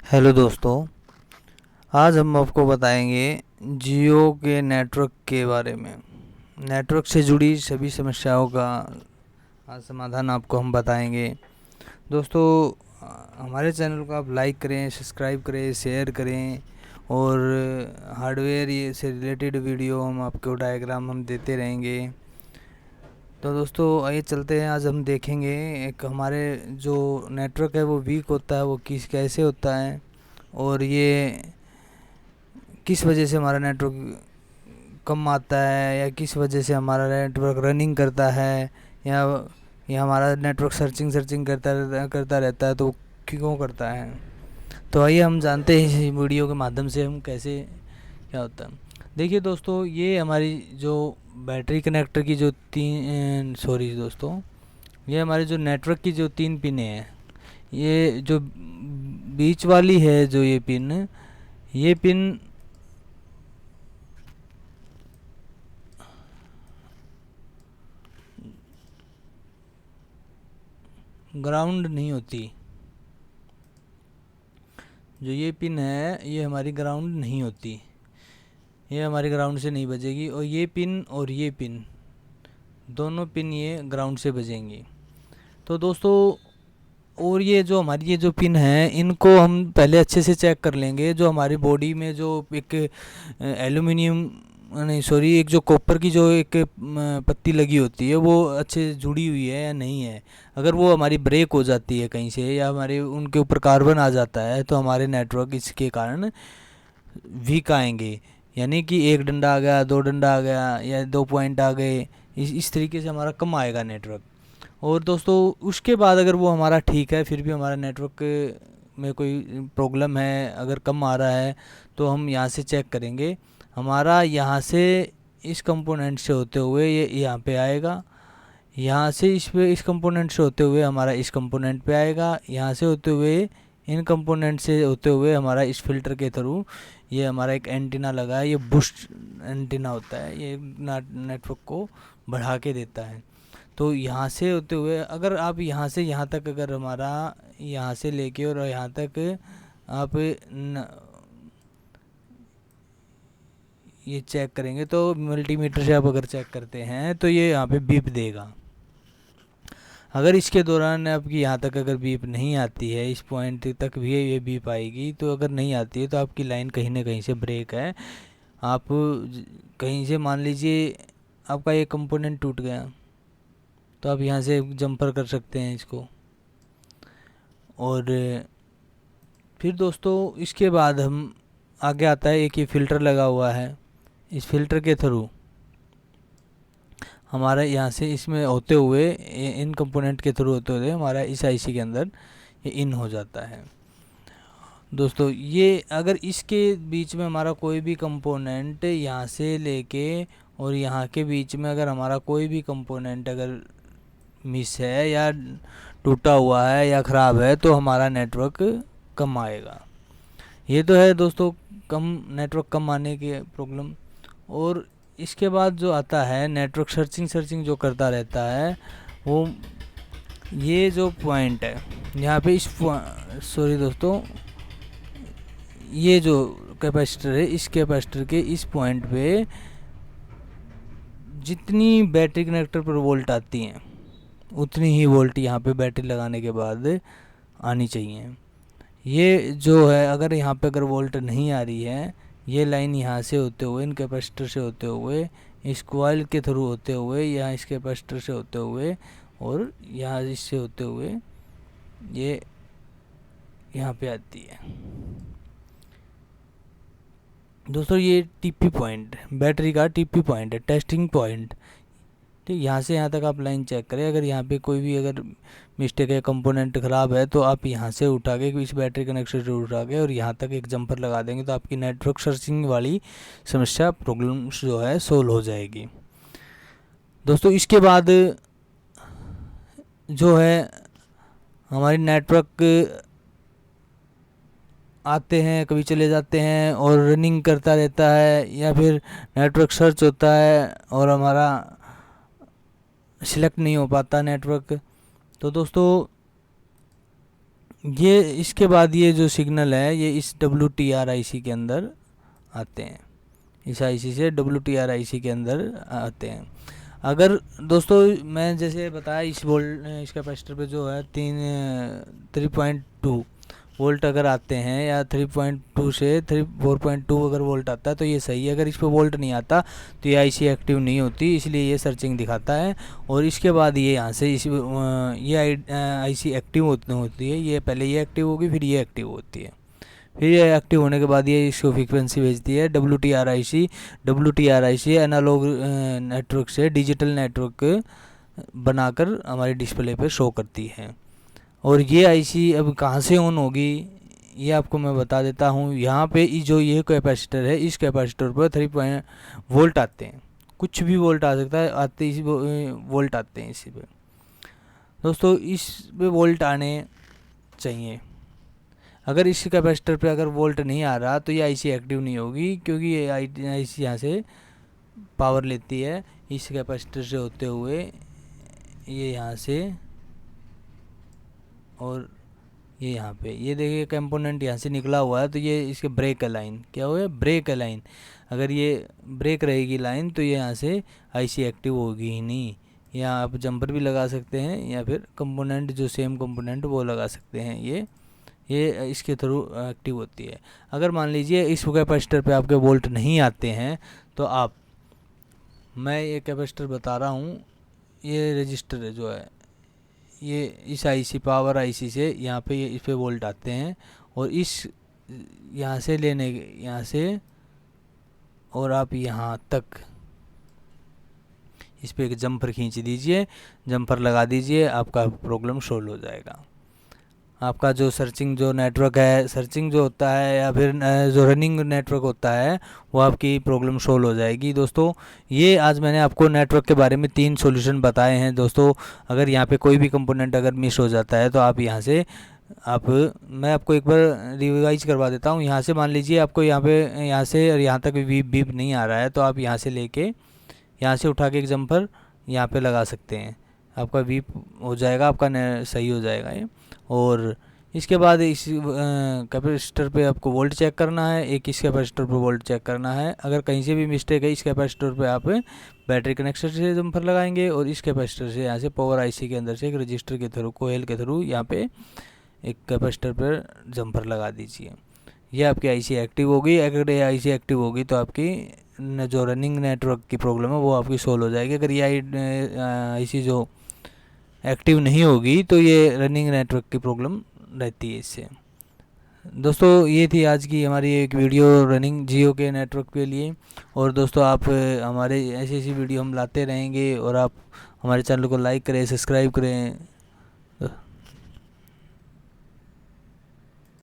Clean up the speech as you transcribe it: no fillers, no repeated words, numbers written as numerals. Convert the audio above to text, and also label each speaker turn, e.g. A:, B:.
A: Hello दोस्तों, आज हम आपको बताएंगे जियो के नेटवर्क के बारे में। नेटवर्क से जुड़ी सभी समस्याओं का आज समाधान आपको हम बताएंगे। दोस्तों, हमारे चैनल को आप लाइक करें, सब्सक्राइब करें, शेयर करें और हार्डवेयर ये से रिलेटेड वीडियो हम आपको डायग्राम हम देते रहेंगे। तो दोस्तों आइए चलते हैं। आज हम देखेंगे एक हमारे जो नेटवर्क है वो वीक होता है, वो कैसे होता है और ये किस वजह से हमारा नेटवर्क कम आता है या किस वजह से हमारा नेटवर्क रनिंग करता है या हमारा नेटवर्क सर्चिंग करता रहता है, तो क्यों करता है। तो आइए हम जानते हैं इस वीडियो के माध्यम से हम कैसे क्या होता है। देखिए दोस्तों, ये हमारी जो बैटरी कनेक्टर की जो तीन सॉरी दोस्तों, ये हमारे जो नेटवर्क की जो तीन पिनें हैं, ये जो बीच वाली है जो ये पिन ग्राउंड नहीं होती। जो ये पिन है ये हमारी ग्राउंड नहीं होती, ये हमारी ग्राउंड से नहीं बजेगी। और ये पिन दोनों पिन ये ग्राउंड से बजेंगी। तो दोस्तों, और ये जो हमारी ये जो पिन है इनको हम पहले अच्छे से चेक कर लेंगे। जो हमारी बॉडी में जो एक एल्यूमिनियम नहीं सॉरी एक जो कॉपर की जो एक पत्ती लगी होती है वो अच्छे जुड़ी हुई है या नहीं है। अगर वो हमारी ब्रेक हो जाती है कहीं से या हमारे उनके ऊपर कार्बन आ जाता है तो हमारे नेटवर्क इसके कारण वीक आएंगे। यानी कि एक डंडा आ गया, दो डंडा आ गया या दो पॉइंट आ गए, इस तरीके से हमारा कम आएगा नेटवर्क। और दोस्तों उसके बाद अगर वो हमारा ठीक है, फिर भी हमारा नेटवर्क में कोई प्रॉब्लम है, अगर कम आ रहा है, तो हम यहाँ से चेक करेंगे। हमारा यहाँ से इस कंपोनेंट से होते हुए ये यहाँ पे आएगा, यहाँ से इस कंपोनेंट से होते हुए हमारा इस कंपोनेंट पे आएगा, यहाँ से होते हुए इन कंपोनेंट से होते हुए हमारा इस फिल्टर के थ्रू ये हमारा एक एंटीना लगा है, ये बूस्ट एंटीना होता है, ये नेटवर्क को बढ़ा के देता है। तो यहाँ से होते हुए अगर आप यहाँ से यहाँ तक अगर हमारा यहाँ से लेके और यहाँ तक आप ये चेक करेंगे तो मल्टीमीटर से आप अगर चेक करते हैं तो ये यहाँ पे बीप देगा। अगर इसके दौरान आपकी यहाँ तक अगर बीप नहीं आती है, इस पॉइंट तक भी ये बीप आएगी। तो अगर नहीं आती है तो आपकी लाइन कहीं ना कहीं से ब्रेक है। आप कहीं से मान लीजिए आपका ये कंपोनेंट टूट गया, तो आप यहाँ से जंपर कर सकते हैं इसको। और फिर दोस्तों इसके बाद हम आगे आता है एक ये फ़िल्टर लगा हुआ है, इस फिल्टर के थ्रू हमारा यहाँ से इसमें होते हुए इन कंपोनेंट के थ्रू होते हुए हमारा इस आईसी के अंदर ये इन हो जाता है। दोस्तों ये अगर इसके बीच में हमारा कोई भी कंपोनेंट यहाँ से लेके और यहाँ के बीच में अगर हमारा कोई भी कंपोनेंट अगर मिस है या टूटा हुआ है या ख़राब है तो हमारा नेटवर्क कम आएगा। ये तो है दोस्तों कम नेटवर्क कम आने की प्रॉब्लम। और इसके बाद जो आता है नेटवर्क सर्चिंग जो करता रहता है, वो ये जो पॉइंट है यहाँ पे सॉरी दोस्तों, ये जो कैपेसिटर है इस कैपेसिटर के इस पॉइंट पे जितनी बैटरी कनेक्टर पर वोल्ट आती हैं उतनी ही वोल्ट यहाँ पे बैटरी लगाने के बाद आनी चाहिए। ये जो है अगर यहाँ पे अगर वोल्ट नहीं आ रही है, ये लाइन यहाँ से होते हुए इन कैपेसिटर से होते हुए इस कॉइल के थ्रू होते हुए यहाँ इस कैपेसिटर से होते हुए और यहाँ इससे होते हुए ये यहाँ पे आती है। दोस्तों ये टीपी पॉइंट बैटरी का टीपी पॉइंट है, टेस्टिंग पॉइंट। ठीक, यहाँ से यहाँ तक आप लाइन चेक करें। अगर यहाँ पे कोई भी अगर मिस्टेक है, कंपोनेंट ख़राब है, तो आप यहाँ से उठा के इस बैटरी कनेक्शन से उठा के और यहाँ तक एक जंपर लगा देंगे तो आपकी नेटवर्क सर्चिंग वाली समस्या प्रॉब्लम जो है सोल्व हो जाएगी। दोस्तों इसके बाद जो है हमारी नेटवर्क आते हैं कभी चले जाते हैं और रनिंग करता रहता है, या फिर नेटवर्क सर्च होता है और हमारा सिलेक्ट नहीं हो पाता नेटवर्क। तो दोस्तों ये इसके बाद ये जो सिग्नल है ये इस WTR-IC के अंदर आते हैं, इस IC से WTR-IC के अंदर आते हैं। अगर दोस्तों मैं जैसे बताया इस कैपेसिटर पे जो है 3.2 वोल्ट अगर आते हैं या 3.2 से 4.2 अगर वोल्ट आता है तो ये सही है। अगर इस पे वोल्ट नहीं आता तो ये IC एक्टिव नहीं होती, इसलिए ये सर्चिंग दिखाता है। और इसके बाद ये यहाँ से ये IC एक्टिव होती है, ये पहले ये एक्टिव होगी फिर ये एक्टिव होती है, फिर ये एक्टिव होने के बाद ये इसको फ्रीक्वेंसी भेजती है WTR-IC एनालॉग नेटवर्क से डिजिटल नेटवर्क बनाकर हमारी डिस्प्ले पे शो करती है। और ये IC अब कहाँ से ऑन होगी ये आपको मैं बता देता हूँ। यहाँ पे जो ये कैपेसिटर है, इस कैपेसिटर पर 3 वोल्ट आते हैं, कुछ भी वोल्ट आ सकता है, आते इसी वोल्ट आते हैं इसी पे। दोस्तों इस पे वोल्ट आने चाहिए। अगर इस कैपेसिटर पे अगर वोल्ट नहीं आ रहा तो ये IC एक्टिव नहीं होगी, क्योंकि ये IC यहाँ से पावर लेती है इस कैपेसिटर से होते हुए ये यहाँ से, और ये यहाँ पे ये देखिए कंपोनेंट यहाँ से निकला हुआ है, तो ये इसके ब्रेक लाइन क्या हुआ है, ब्रेक लाइन। अगर ये ब्रेक रहेगी लाइन तो ये यहाँ से IC एक्टिव होगी ही नहीं। यहाँ आप जंपर भी लगा सकते हैं या फिर कंपोनेंट जो सेम कंपोनेंट वो लगा सकते हैं, ये इसके थ्रू एक्टिव होती है। अगर मान लीजिए इस कैपेसिटर पे आपके वोल्ट नहीं आते हैं तो मैं ये कैपेसिटर बता रहा हूँ, ये रजिस्टर है जो है ये इस IC पावर IC से यहाँ पे इस पे वोल्ट आते हैं, और यहाँ से यहाँ से और आप यहाँ तक इस पे एक जंपर खींच दीजिए, जंपर लगा दीजिए, आपका प्रॉब्लम सोल्व हो जाएगा। आपका जो सर्चिंग जो नेटवर्क है, सर्चिंग जो होता है या फिर जो रनिंग नेटवर्क होता है वो आपकी प्रॉब्लम सोल्व हो जाएगी। दोस्तों ये आज मैंने आपको नेटवर्क के बारे में 3 सॉल्यूशन बताए हैं। दोस्तों अगर यहाँ पे कोई भी कंपोनेंट अगर मिस हो जाता है तो आप यहाँ से मैं आपको एक बार रिवाइज करवा देता हूँ। यहाँ से मान लीजिए आपको यहाँ से और यहाँ तक बीप नहीं आ रहा है, तो आप यहाँ से लेके यहाँ से उठा के एक जंपर यहाँ पे लगा सकते हैं, आपका बीप हो जाएगा, आपका सही हो जाएगा ये। और इसके बाद इस कैपेसिटर पे आपको वोल्ट चेक करना है, एक इस कैपेसिटर पे वोल्ट चेक करना है। अगर कहीं से भी मिस्टेक है, इस कैपेसिटर पे आप बैटरी कनेक्शन से जंपर लगाएंगे और इस कैपेसिटर से यहाँ से पावर IC के अंदर से एक रजिस्टर के थ्रू कोयल के थ्रू यहाँ पे एक कैपेसिटर पर जंपर लगा दीजिए। ये आपकी IC एक्टिव होगी। अगर ये IC एक्टिव होगी तो आपकी जो रनिंग नेटवर्क की प्रॉब्लम है वो आपकी सोल्व हो जाएगी। अगर ये IC जो एक्टिव नहीं होगी तो ये रनिंग नेटवर्क की प्रॉब्लम रहती है इससे। दोस्तों ये थी आज की हमारी एक वीडियो रनिंग जियो के नेटवर्क के लिए। और दोस्तों आप हमारे ऐसी वीडियो हम लाते रहेंगे, और आप हमारे चैनल को लाइक करें, सब्सक्राइब करें।